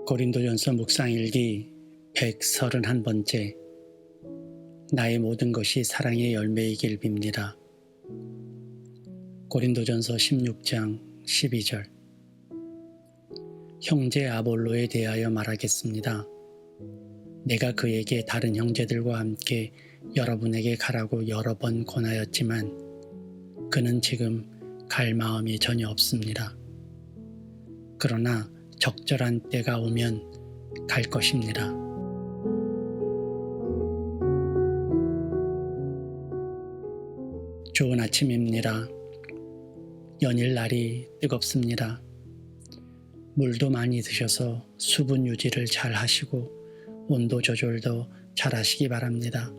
고린도전서 묵상일기 131번째. 나의 모든 것이 사랑의 열매이길 빕니다. 고린도전서 16장 12절. 형제 아볼로에 대하여 말하겠습니다. 내가 그에게 다른 형제들과 함께 여러분에게 가라고 여러 번 권하였지만 그는 지금 갈 마음이 전혀 없습니다. 그러나 적절한 때가 오면 갈 것입니다. 좋은 아침입니다. 연일 날이 뜨겁습니다. 물도 많이 드셔서 수분 유지를 잘 하시고 온도 조절도 잘 하시기 바랍니다.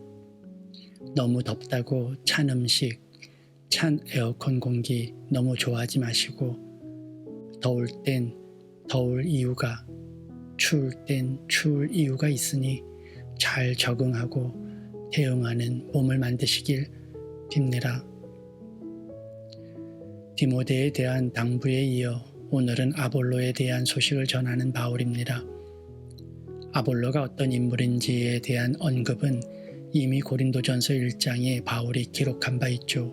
너무 덥다고 찬 음식, 찬 에어컨 공기 너무 좋아하지 마시고 더울 땐 더울 이유가, 추울 땐 추울 이유가 있으니 잘 적응하고 대응하는 몸을 만드시길 빕니다. 디모데에 대한 당부에 이어 오늘은 아볼로에 대한 소식을 전하는 바울입니다. 아볼로가 어떤 인물인지에 대한 언급은 이미 고린도전서 1장에 바울이 기록한 바 있죠.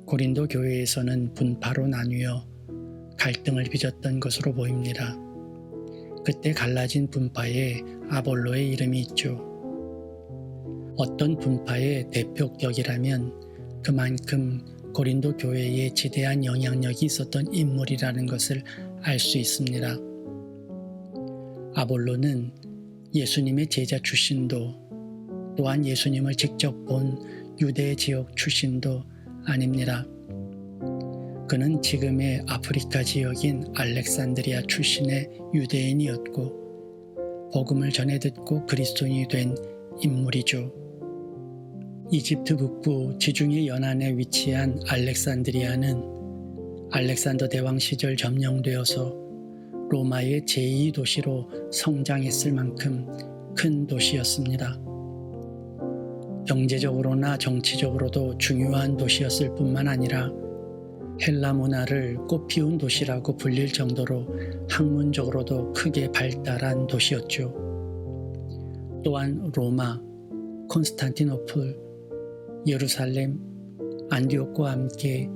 고린도 교회에서는 분파로 나뉘어 갈등을 빚었던 것으로 보입니다. 그때 갈라진 분파에 아볼로의 이름이 있죠. 어떤 분파의 대표격이라면 그만큼 고린도 교회에 지대한 영향력이 있었던 인물이라는 것을 알 수 있습니다. 아볼로는 예수님의 제자 출신도 또한 예수님을 직접 본 유대 지역 출신도 아닙니다. 그는 지금의 아프리카 지역인 알렉산드리아 출신의 유대인이었고 복음을 전해 듣고 그리스도인이 된 인물이죠. 이집트 북부 지중해 연안에 위치한 알렉산드리아는 알렉산더 대왕 시절 점령되어서 로마의 제2도시로 성장했을 만큼 큰 도시였습니다. 경제적으로나 정치적으로도 중요한 도시였을 뿐만 아니라 헬라 문화를 꽃피운 도시라고 불릴 정도로 학문적으로도 크게 발달한 도시였죠. 또한 로마, 콘스탄티노플, 예루살렘, 안디옥과 함께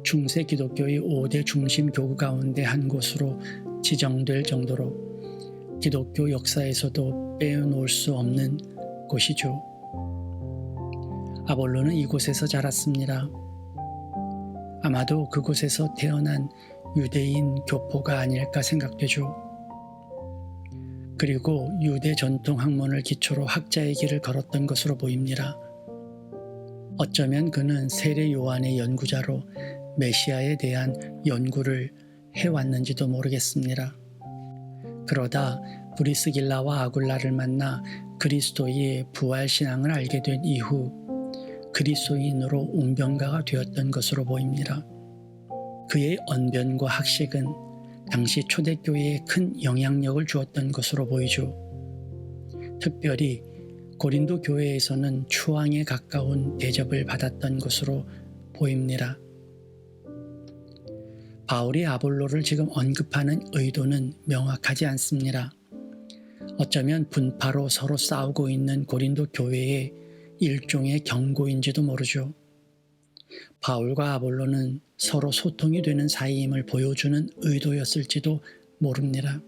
중세 기독교의 5대 중심 교구 가운데 한 곳으로 지정될 정도로 기독교 역사에서도 빼놓을 수 없는 곳이죠. 아볼로는 이곳에서 자랐습니다. 아마도 그곳에서 태어난 유대인 교포가 아닐까 생각되죠. 그리고 유대 전통 학문을 기초로 학자의 길을 걸었던 것으로 보입니다. 어쩌면 그는 세례 요한의 연구자로 메시아에 대한 연구를 해왔는지도 모르겠습니다. 그러다 브리스길라와 아굴라를 만나 그리스도의 부활신앙을 알게 된 이후 그리스도인으로 웅변가가 되었던 것으로 보입니다. 그의 언변과 학식은 당시 초대교회에 큰 영향력을 주었던 것으로 보이죠. 특별히 고린도 교회에서는 추앙에 가까운 대접을 받았던 것으로 보입니다. 바울이 아볼로를 지금 언급하는 의도는 명확하지 않습니다. 어쩌면 분파로 서로 싸우고 있는 고린도 교회의 일종의 경고인지도 모르죠. 바울과 아볼로는 서로 소통이 되는 사이임을 보여주는 의도였을지도 모릅니다.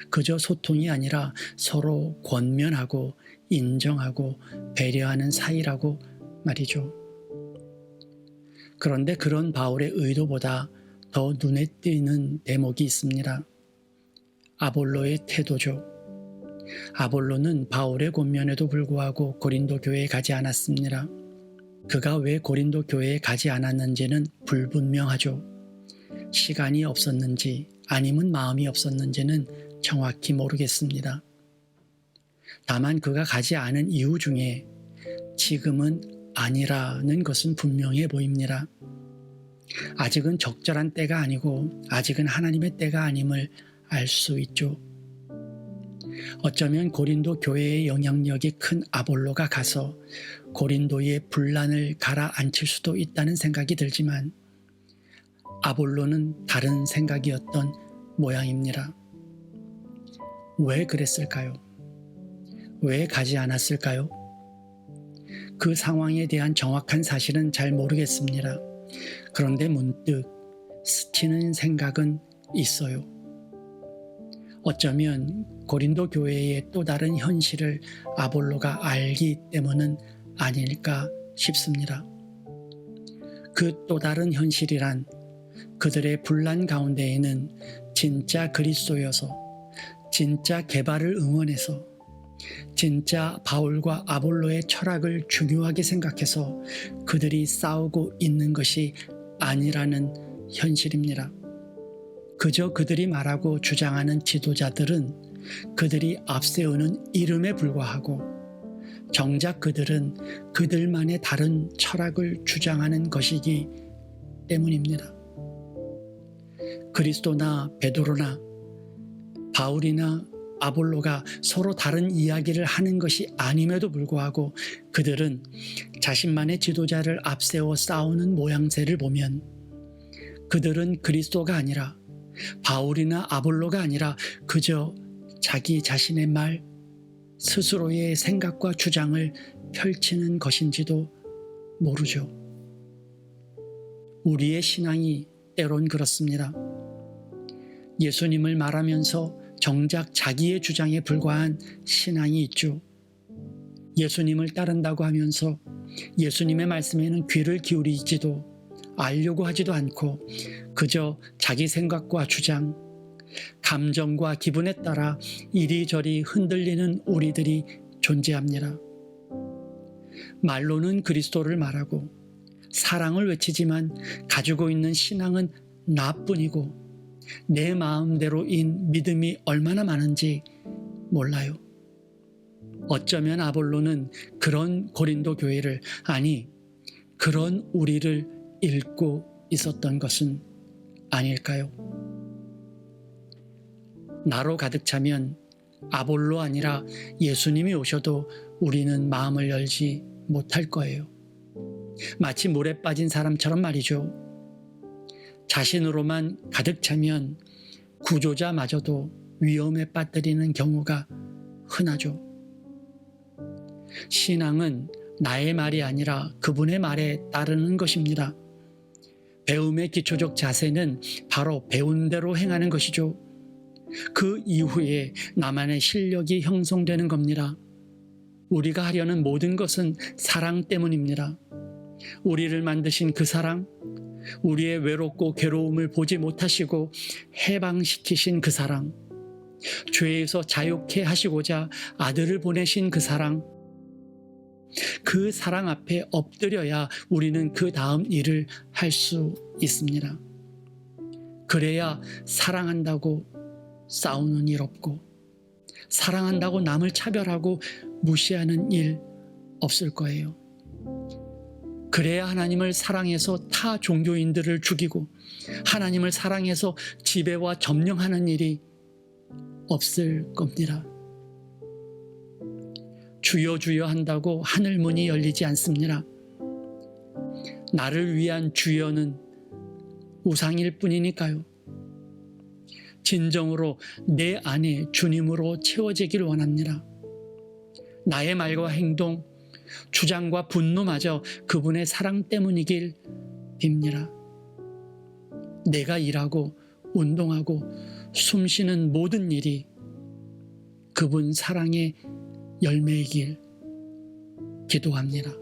그저 소통이 아니라 서로 권면하고 인정하고 배려하는 사이라고 말이죠. 그런데 그런 바울의 의도보다 더 눈에 띄는 대목이 있습니다. 아볼로의 태도죠. 아볼로는 바울의 권면에도 불구하고 고린도 교회에 가지 않았습니다. 그가 왜 고린도 교회에 가지 않았는지는 불분명하죠. 시간이 없었는지 아니면 마음이 없었는지는 정확히 모르겠습니다. 다만 그가 가지 않은 이유 중에 지금은 아니라는 것은 분명해 보입니다. 아직은 적절한 때가 아니고 아직은 하나님의 때가 아님을 알 수 있죠. 어쩌면 고린도 교회의 영향력이 큰 아볼로가 가서 고린도의 분란을 가라앉힐 수도 있다는 생각이 들지만 아볼로는 다른 생각이었던 모양입니다. 왜 그랬을까요? 왜 가지 않았을까요? 그 상황에 대한 정확한 사실은 잘 모르겠습니다. 그런데 문득 스치는 생각은 있어요. 어쩌면 고린도 교회의 또 다른 현실을 아볼로가 알기 때문은 아닐까 싶습니다. 그 또 다른 현실이란 그들의 분란 가운데에는 진짜 그리스도여서 진짜 개발을 응원해서 진짜 바울과 아볼로의 철학을 중요하게 생각해서 그들이 싸우고 있는 것이 아니라는 현실입니다. 그저 그들이 말하고 주장하는 지도자들은 그들이 앞세우는 이름에 불과하고 정작 그들은 그들만의 다른 철학을 주장하는 것이기 때문입니다. 그리스도나 베드로나 바울이나 아볼로가 서로 다른 이야기를 하는 것이 아님에도 불구하고 그들은 자신만의 지도자를 앞세워 싸우는 모양새를 보면 그들은 그리스도가 아니라 바울이나 아볼로가 아니라 그저 자기 자신의 말, 스스로의 생각과 주장을 펼치는 것인지도 모르죠. 우리의 신앙이 때론 그렇습니다. 예수님을 말하면서 정작 자기의 주장에 불과한 신앙이 있죠. 예수님을 따른다고 하면서 예수님의 말씀에는 귀를 기울이지도 알려고 하지도 않고 그저 자기 생각과 주장, 감정과 기분에 따라 이리저리 흔들리는 우리들이 존재합니다. 말로는 그리스도를 말하고 사랑을 외치지만 가지고 있는 신앙은 나뿐이고 내 마음대로인 믿음이 얼마나 많은지 몰라요. 어쩌면 아볼로는 그런 고린도 교회를, 아니 그런 우리를 읽고 있었던 것은 아닐까요? 나로 가득 차면 아볼로 아니라 예수님이 오셔도 우리는 마음을 열지 못할 거예요. 마치 물에 빠진 사람처럼 말이죠. 자신으로만 가득 차면 구조자마저도 위험에 빠뜨리는 경우가 흔하죠. 신앙은 나의 말이 아니라 그분의 말에 따르는 것입니다. 배움의 기초적 자세는 바로 배운 대로 행하는 것이죠. 그 이후에 나만의 실력이 형성되는 겁니다. 우리가 하려는 모든 것은 사랑 때문입니다. 우리를 만드신 그 사랑, 우리의 외롭고 괴로움을 보지 못하시고 해방시키신 그 사랑, 죄에서 자유케 하시고자 아들을 보내신 그 사랑, 그 사랑 앞에 엎드려야 우리는 그 다음 일을 할 수 있습니다. 그래야 사랑한다고 싸우는 일 없고 사랑한다고 남을 차별하고 무시하는 일 없을 거예요. 그래야 하나님을 사랑해서 타 종교인들을 죽이고 하나님을 사랑해서 지배와 점령하는 일이 없을 겁니다. 주여 주여 한다고 하늘 문이 열리지 않습니다. 나를 위한 주여는 우상일 뿐이니까요. 진정으로 내 안에 주님으로 채워지길 원합니다. 나의 말과 행동, 주장과 분노마저 그분의 사랑 때문이길 빕니다. 내가 일하고 운동하고 숨쉬는 모든 일이 그분 사랑의 열매이길 기도합니다.